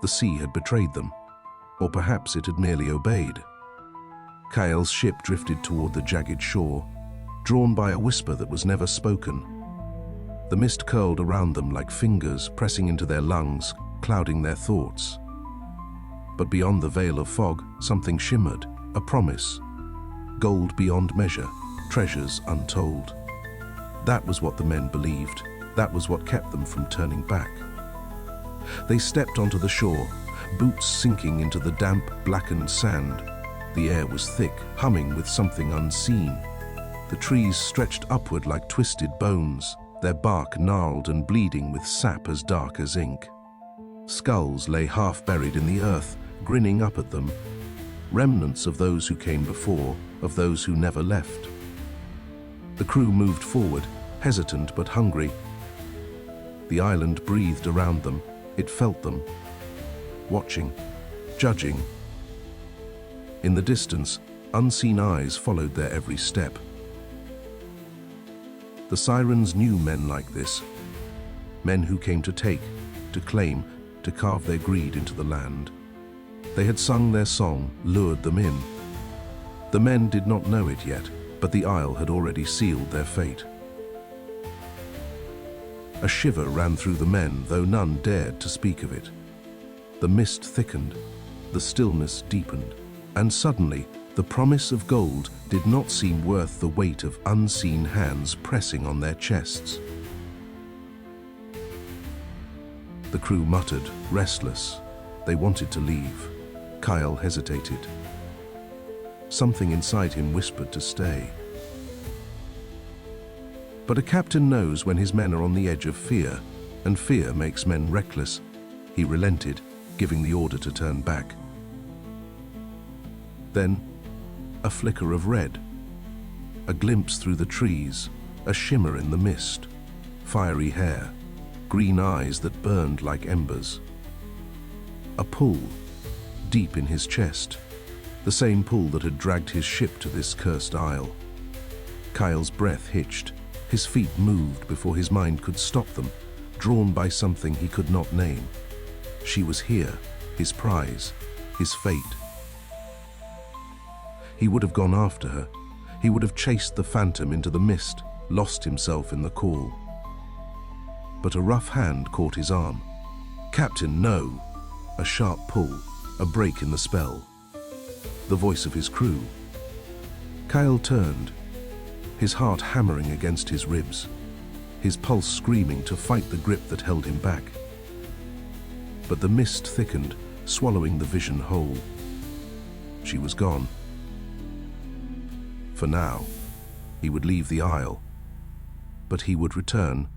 The sea had betrayed them, or perhaps it had merely obeyed. Kael's ship drifted toward the jagged shore, drawn by a whisper that was never spoken. The mist curled around them like fingers pressing into their lungs, clouding their thoughts. But beyond the veil of fog, something shimmered, a promise. Gold beyond measure, treasures untold. That was what the men believed. That was what kept them from turning back. They stepped onto the shore, boots sinking into the damp, blackened sand. The air was thick, humming with something unseen. The trees stretched upward like twisted bones, their bark gnarled and bleeding with sap as dark as ink. Skulls lay half buried in the earth, grinning up at them, remnants of those who came before, of those who never left. The crew moved forward, hesitant but hungry. The island breathed around them. It felt them, watching, judging. In the distance, unseen eyes followed their every step. The sirens knew men like this, men who came to take, to claim, to carve their greed into the land. They had sung their song, lured them in. The men did not know it yet, but the isle had already sealed their fate. A shiver ran through the men, though none dared to speak of it. The mist thickened, the stillness deepened, and suddenly the promise of gold did not seem worth the weight of unseen hands pressing on their chests. The crew muttered, restless. They wanted to leave. Kael hesitated. Something inside him whispered to stay. But a captain knows when his men are on the edge of fear, and fear makes men reckless. He relented, giving the order to turn back. Then, a flicker of red, a glimpse through the trees, a shimmer in the mist, fiery hair, green eyes that burned like embers. A pull, deep in his chest, the same pull that had dragged his ship to this cursed isle. Kael's breath hitched. His feet moved before his mind could stop them, drawn by something he could not name. She was here, his prize, his fate. He would have gone after her. He would have chased the phantom into the mist, lost himself in the call. But a rough hand caught his arm. "Captain, no!" A sharp pull, a break in the spell. The voice of his crew. Kael turned, his heart hammering against his ribs, his pulse screaming to fight the grip that held him back. But the mist thickened, swallowing the vision whole. She was gone. For now, he would leave the isle, but he would return